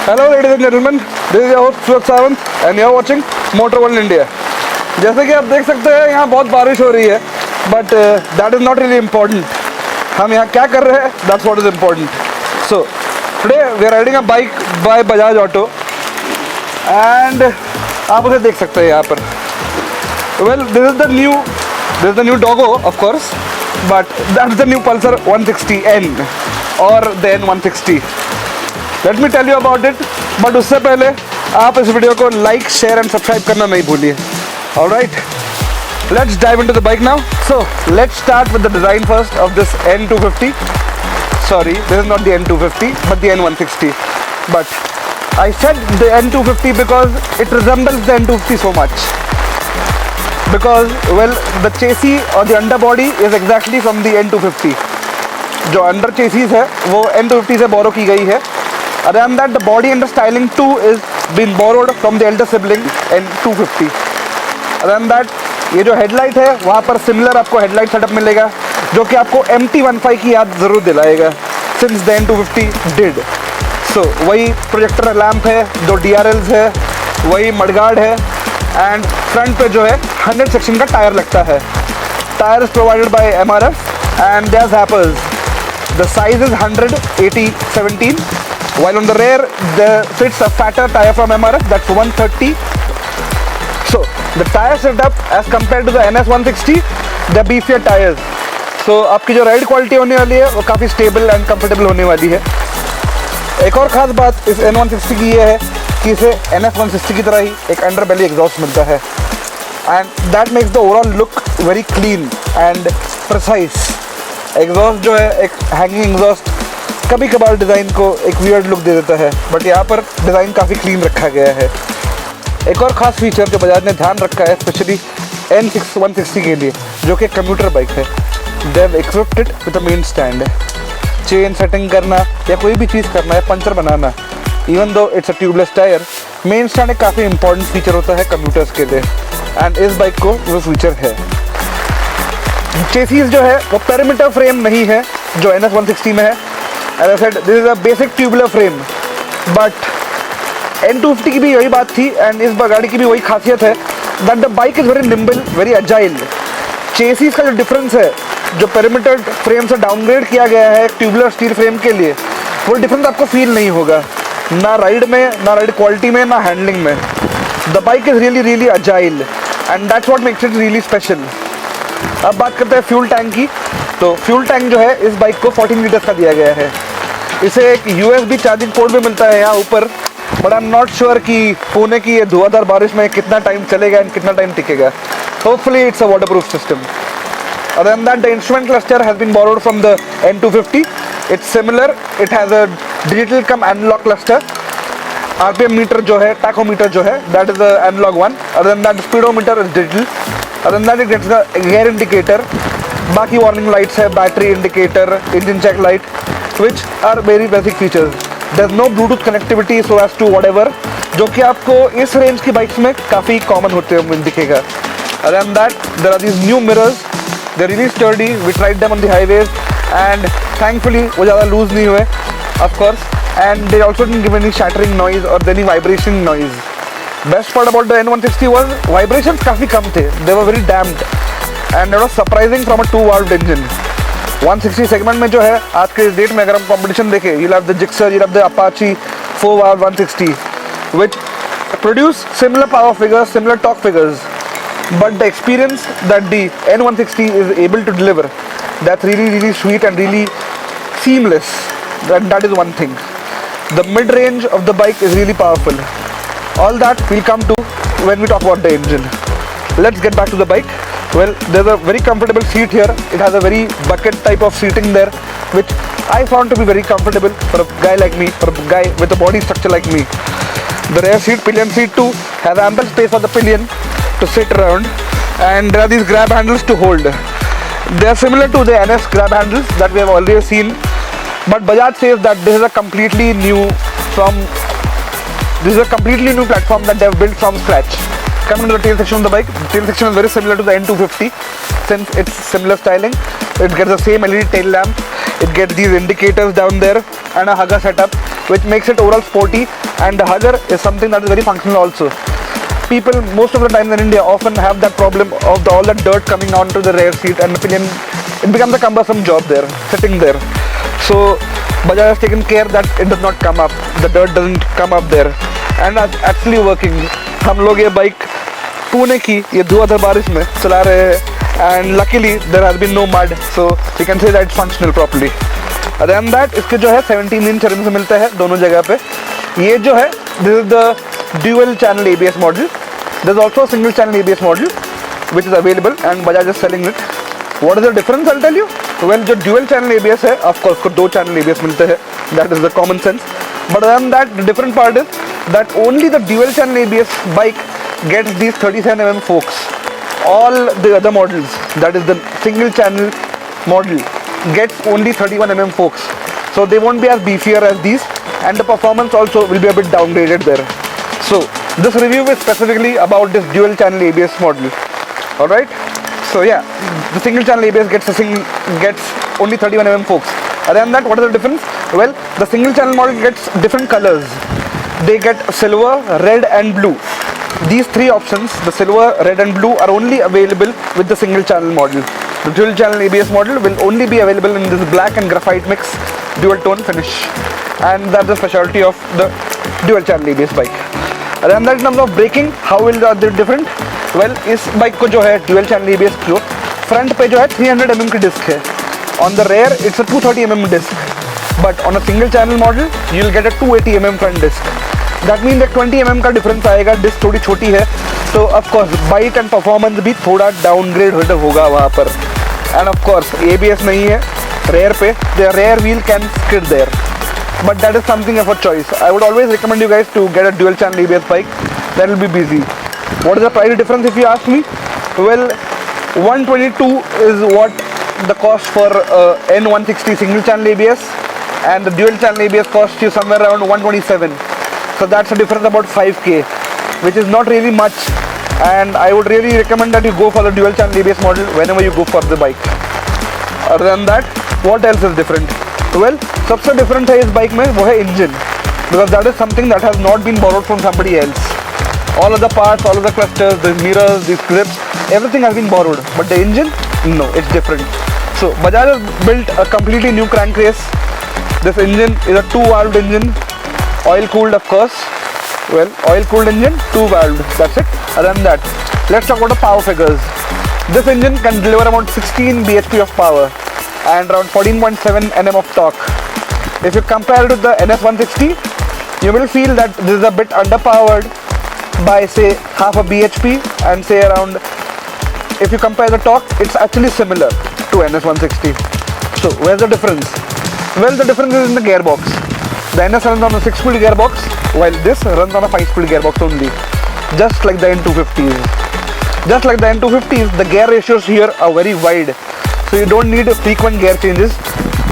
Hello ladies and gentlemen, this is your host Smoothest and you are watching Motor World India. जैसे कि आप देख सकते हैं यहाँ बहुत बारिश हो रही है, but that is not really important. हम यहाँ क्या कर रहे हैं, that's what is important. So today we are riding a bike by Bajaj Auto and आप उसे देख सकते हैं यहाँ पर. Well, this is the new doggo of course, but that's the new Pulsar 160N or the N160. Let me tell you about it, but उससे पहले आप इस वीडियो को लाइक, शेयर एंड सब्सक्राइब करना नहीं भूलिए. Alright, let's dive into the bike now. So let's start with the design first of this N250. Sorry, this is not the N250 but the N160. But I said the N250 because it resembles the N250 so much. Because well, the chassis or the underbody is exactly from the N250. जो under chassis है वो N250 से बोरो की गई है. Other than that, the body and the styling too is been borrowed from the elder sibling N250. Other than that, ये जो headlight है वहाँ पर सिमिलर आपको हेडलाइट सेटअप मिलेगा जो कि आपको MT15 की याद ज़रूर दिलाएगा, since the N250 did. So वही प्रोजेक्टर लैम्प है, दो DRLs है, वही मडगार्ड है एंड फ्रंट पे जो है 100 सेक्शन का टायर लगता है. Tyre is provided by MRF and their zappers. The size is 100/80/17, while on the rear there fits a fatter tire from MRF, that's 130. So the tire setup as compared to the NS160, the beefier tires. So आपकी जो ride quality होने वाली है वो काफ़ी stable and comfortable होने वाली है. एक और ख़ास बात इस N160 की ये है कि इसे NS160 की तरह ही एक अंडर बेली एग्जॉस्ट मिलता है and that makes the overall look very clean and precise. Exhaust जो है एक हैंगिंग एग्जॉस्ट कभी कभार डिज़ाइन को एक वियर्ड लुक दे देता है, बट यहाँ पर डिज़ाइन काफ़ी क्लीन रखा गया है. एक और ख़ास फीचर जो बजाज ने ध्यान रखा है स्पेशली N160 के लिए, जो कि कम्यूटर बाइक है, they have equipped it with a main stand. Chain setting करना या कोई भी चीज़ करना है, puncture banana, even though it's a tubeless tyre, main stand एक काफ़ी इंपॉर्टेंट फीचर होता है कम्यूटर्स के लिए एंड इस बाइक को वो फीचर है. चेसीज जो है वो पेरीमीटर फ्रेम नहीं है जो NS160 में है. As I said, this is a basic tubular frame, but N250 की भी यही बात थी एंड इस गाड़ी की भी वही खासियत है that the bike is very nimble, very agile. Chassis का जो डिफरेंस है, जो पेरीमीटर फ्रेम से डाउनग्रेड किया गया है ट्यूबुलर स्टील फ्रेम के लिए, वो डिफरेंस आपको फील नहीं होगा ना राइड में, ना राइड क्वालिटी में, ना हैंडलिंग में. The bike is really really agile and that's what makes it really special. अब बात करते हैं फ्यूल टैंक की. तो फ्यूल टैंक जो है इस बाइक को 14 लीटर्स का दिया गया है. इसे एक USB चार्जिंग पोर्ट भी मिलता है यहाँ ऊपर, but I am not sure कि पुणे की ये धुआंधार बारिश में कितना टाइम चलेगा एंड कितना टाइम टिकेगा. Hopefully it's a waterproof system. Other than that, the instrument cluster has been borrowed from the N250. It's similar. It has a digital cum analog cluster. RPM meter जो है, tachometer जो है, that is the analog one. Other than that, the speedometer is digital. Other than that, it gets the gear indicator. बाकी warning lights है, battery indicator, engine check light, which are very basic features. There's no Bluetooth connectivity so as to whatever, जो कि आपको इस range की bikes में काफ़ी common होते हुए दिखेगा. Other than that, there are these new mirrors. They're really sturdy. We tried them on the highways and thankfully वो ज़्यादा lose नहीं हुए, of course. And they also didn't give any shattering noise or any vibration noise. Best part about the N160 was vibrations काफ़ी कम थे. They were very damped and it was surprising from a 2-valve engine. 160 segment में जो है आज के date में अगर हम competition देखें, you'll have the Gixxer, you'll have the Apache 4-valve 160, which produce similar power figures, similar torque figures. But the experience that the N160 is able to deliver, that's really really sweet and really seamless. That is one thing. The mid-range of the bike is really powerful. All that we'll come to when we talk about the engine. Let's get back to the bike. Well, there's a very comfortable seat here. It has a very bucket type of seating there, which I found to be very comfortable for a guy like me, for a guy with a body structure like me. The rear seat, pillion seat too, has ample space for the pillion to sit around, and there are these grab handles to hold. They are similar to the NS grab handles that we have already seen, but Bajaj says that this is a completely new platform that they have built from scratch. Coming to the tail section of the bike, the tail section is very similar to the N250 since it's similar styling. It gets the same LED tail lamp, it gets these indicators down there and a hugger setup. which makes it overall sporty, and the hugger is something that is very functional also. People most of the time in India often have that problem of all that dirt coming onto the rear seat, and it becomes a cumbersome job there, sitting there. So Bajaj has taken care that it does not come up, the dirt doesn't come up there, and it's actually working. हम लोग ये bike Pune की ये धुआंधार बारिश में चला रहे हैं, and luckily there has been no mud, so we can say that it's functional properly. Other than that, इसके जो है 17 इंच रिम्स मिलते हैं दोनों जगह पे. ये जो है, this is the dual channel ABS model. There's also a single channel ABS model which is available, and Bajaj is selling it. What is the difference? I'll tell you. Well, जो dual channel ABS है, of course को दो channel ABS मिलते हैं. That is the common sense. But other than that, the different part is that only the dual channel ABS bike gets these 37mm forks. All the other models, that is the single channel model, gets only 31mm forks. So they won't be as beefier as these, and the performance also will be a bit downgraded there. So this review is specifically about this dual channel ABS model. Alright, so yeah, the single channel ABS gets only 31mm forks. Other than that, what is the difference? Well, the single channel model gets different colors. They get silver, red and blue. These three options, the silver, red and blue, are only available with the single channel model. The dual channel ABS model will only be available in this black and graphite mix dual tone finish, and that's the specialty of the dual channel ABS bike. Other than that, in terms of braking, how will they different? Well, इस bike को जो है dual channel ABS जो front पे जो है 300mm की disc है. On the rear, it's a 230mm disc. But on a single channel model, you'll get a 280mm front disc. That means that 20mm का डिफरेंस आएगा. डिस्क थोड़ी छोटी है, तो of course bike and performance भी थोड़ा downgrade होगा वहाँ पर. एंड ऑफ कोर्स ABS नहीं है रेयर पे, the rear wheel can skid there, but that is something for choice. I would always recommend you guys to get a dual channel ABS bike. That will be busy. What is the price difference if you ask me? Well, 122 is what the cost for N160 single channel ABS, and the dual channel ABS costs you somewhere around 127. So that's a difference about 5k, which is not really much, and I would really recommend that you go for the dual channel ABS model whenever you go for the bike. Other than that, what else is different? Well, सबसे different है इस bike में वो है engine, because that is something that has not been borrowed from somebody else. All of the parts, all of the clusters, the mirrors, the grips, everything has been borrowed, but the engine, no, it's different. So Bajaj has built a completely new crankcase. This engine is a 2-valved engine, oil-cooled of course. Well, oil-cooled engine, 2-valved, that's it. Other than that, let's talk about the power figures. This engine can deliver around 16 bhp of power and around 14.7 Nm of torque. If you compare it with the NS160, you will feel that this is a bit underpowered by say half a bhp, and say around, if you compare the torque, it's actually similar to NS160. So where's the difference? Well, the difference is in the gearbox. The NS runs on a 6-speed gearbox, while this runs on a 5-speed gearbox only, just like the N250s. Just like the N250s, the gear ratios here are very wide, so you don't need frequent gear changes.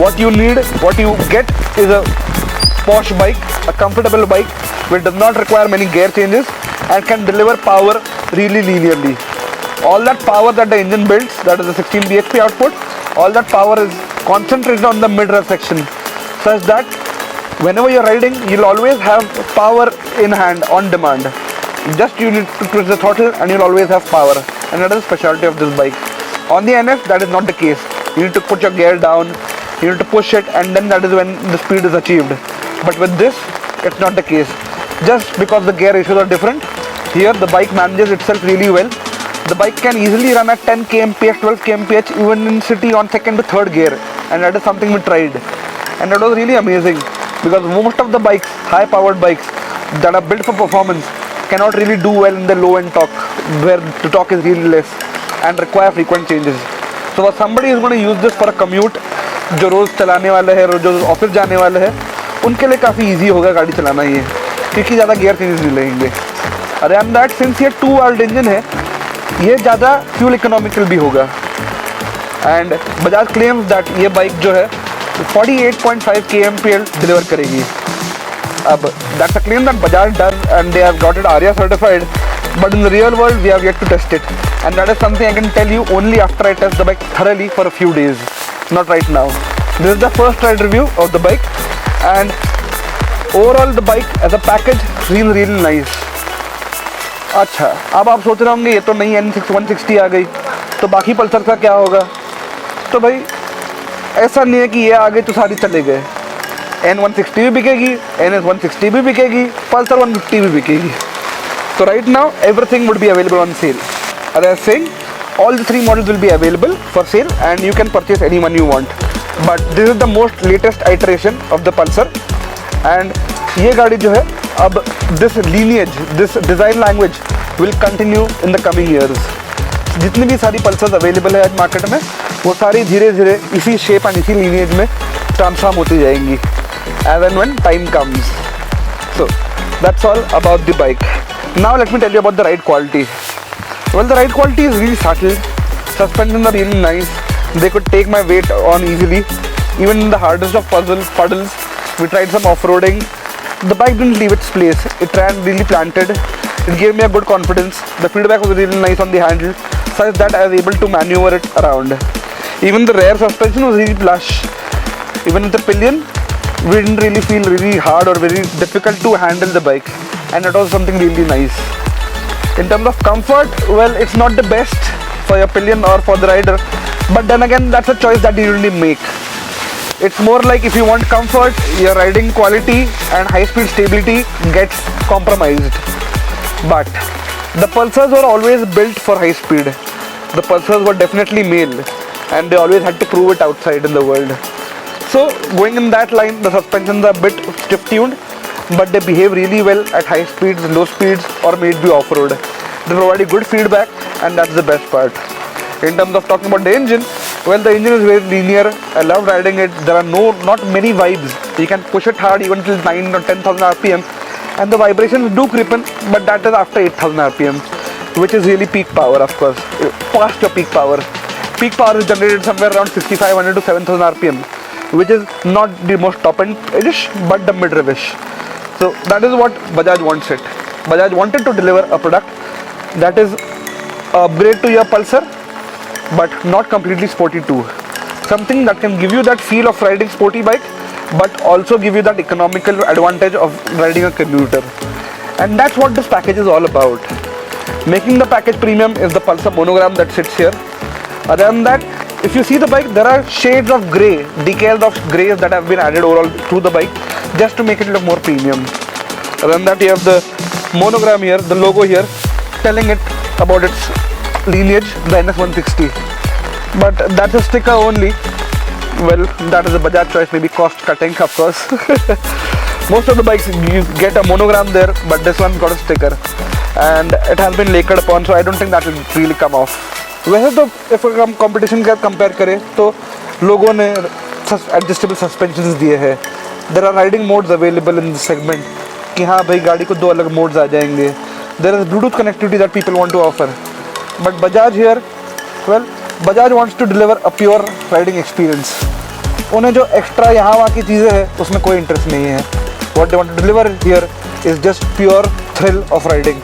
What you get is a posh bike, a comfortable bike which does not require many gear changes and can deliver power really linearly. All that power that the engine builds, that is the 16 bhp output, all that power is concentrated on the mid-rev section, such that whenever you're riding, you'll always have power in hand on demand. Just you need to twist the throttle and you'll always have power, and that is the specialty of this bike. On the NS, that is not the case. You need to put your gear down, you need to push it, and then that is when the speed is achieved. But with this, it's not the case. Just because the gear ratios are different, here the bike manages itself really well. The bike can easily run at 10 kmph, 12 kmph even in city on second to third gear, and that is something we tried, and that was really amazing, because most of the bikes, high powered bikes that are built for performance, cannot really do well in the low end torque, where the torque is really less and require frequent changes. So if somebody is going to use this for a commute, जो रोज़ चलाने वाले हैं, जो office जाने वाले हैं, उनके लिए काफ़ी ईजी होगा गाड़ी चलाना ये, क्योंकि ज़्यादा गियर चेंजेस नहीं लगेंगे. अरे एंड दैट सिंस ये 2-valved इंजन है, ये ज़्यादा फ्यूल इकोनॉमिकल भी होगा, एंड बजाज क्लेम्स दैट ये बाइक जो है 48.5 kmpl डिलीवर करेगी. अब that's a claim that Bajaj does, and they have got it ARIA certified, but in the real world we have yet to test it, and that is something I can tell you only after I test the bike thoroughly for a few days, not right now. This is the first ride review of the bike, and overall the bike as a package feel really nice. अच्छा, अब आप सोच रहे होंगे ये तो नई N160 आ गई, तो बाकी पल्सर का क्या होगा? तो भाई ऐसा नहीं है कि ये आ गई तो सारी चले गए। N160 भी बिकेगी, NS160 भी बिकेगी, पल्सर 150 भी बिकेगी। So right now everything would be available on sale. As I was saying, all the 3 models will be available for sale and you can purchase any one you want. But this is the most latest iteration of the Pulsar and ये गाड़ी जो है अब this lineage, this design language will continue in the coming years. जितनी भी सारी Pulsars available है आज मार्केट में वो सारी धीरे धीरे इसी शेप एंड इसी lineage में ट्रांसफॉर्म होती जाएंगी as and when time comes. So that's all about the bike. Now let me tell you about the ride quality. Well, the ride quality is really subtle. Suspensions are really nice. They could take my weight on easily. Even in the hardest of puddles, we tried some off-roading. The bike didn't leave its place. It ran really planted. It gave me a good confidence. The feedback was really nice on the handle, such that I was able to maneuver it around. Even the rear suspension was really plush. Even with the pillion, we didn't really feel really hard or very difficult to handle the bike, and it was something really nice. In terms of comfort, well, it's not the best for your pillion or for the rider, but then again that's a choice that you really make. It's more like if you want comfort, your riding quality and high speed stability gets compromised. But the Pulsars were always built for high speed. The Pulsars were definitely male and they always had to prove it outside in the world. So going in that line, the suspensions are a bit stiff tuned, but they behave really well at high speeds, low speeds, or maybe off-road. They provide good feedback and that's the best part. In terms of talking about the engine, well, the engine is very linear. I love riding it. There are not many vibes. You can push it hard even till 9 or 10,000 RPM and the vibrations do creep in, but that is after 8,000 RPM, which is really peak power, of course, past your peak power. Peak power is generated somewhere around 6,500 to 7,000 RPM, which is not the most top-end-ish, but the mid-revish. So that is what Bajaj wants it. Bajaj wanted to deliver a product that is upgrade to your Pulsar, but not completely sporty too. Something that can give you that feel of riding sporty bike, but also give you that economical advantage of riding a commuter. And that's what this package is all about. Making the package premium is the Pulsar monogram that sits here. Other than that, if you see the bike, there are shades of grey, decals of greys that have been added overall to the bike just to make it look more premium. Other than that, you have the monogram here, the logo here, telling it about its lineage, the NS160. But that's a sticker only. Well, that is a Bajaj choice, maybe cost cutting, of course. Most of the bikes you get a monogram there, but this one got a sticker and it has been lacquered upon, so I don't think that will really come off. वैसे तो if हम competition का compare करें तो लोगों ने adjustable suspensions दिए हैं. There are riding modes available in this segment कि हाँ भाई गाड़ी को 2 अलग modes आ जाएंगे. There is Bluetooth connectivity that people want to offer. But Bajaj here, well, Bajaj wants to deliver a pure riding experience. उन्हें जो extra यहाँ वहाँ की चीज़ें हैं उसमें कोई interest नहीं है. What they want to deliver here is just pure thrill of riding,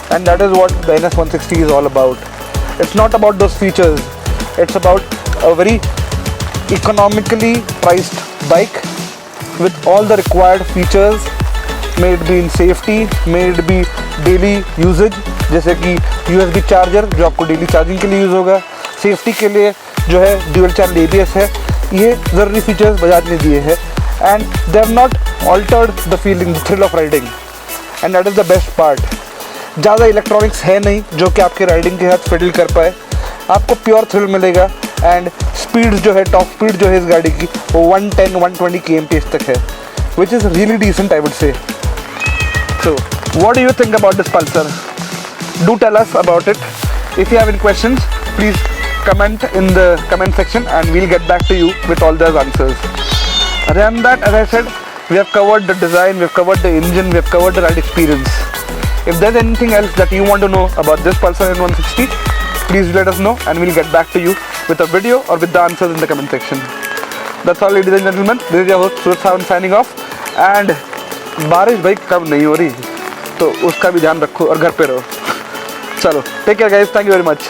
and that is what the NS160 is all about. It's not about those features. It's about a very economically priced bike with all the required features, may it be in safety, may it be daily usage, जैसे कि USB charger जो आपको daily charging के लिए use होगा, safety के लिए जो है ड्यूअल चैनल ABS है, ये ज़रूरी फीचर्स बजाज ने दिए हैं and they have not altered the feeling, the thrill of riding, and that is the best part. ज़्यादा इलेक्ट्रॉनिक्स है नहीं जो कि आपके राइडिंग के साथ फिडल कर पाए. आपको प्योर थ्रिल मिलेगा एंड स्पीड जो है, टॉप स्पीड जो है इस गाड़ी की वो 110-120 kmph तक है, which is really decent, I would say. So, what do you think about this Pulsar? Do tell us about it. If you have any questions, please comment in the comment section and we'll get back to you with all those answers. Other than that, as I said, we have covered the design, we have covered the engine, we have covered the ride experience. If there's anything else that you want to know about this Pulsar N160, please let us know and we'll get back to you with a video or with the answers in the comment section. That's all, ladies and gentlemen. This is your host Smoothest signing off. And बारिश भाई कम नहीं हो रही तो उसका भी ध्यान रखो और घर पे रहो. चलो, take care guys, thank you very much.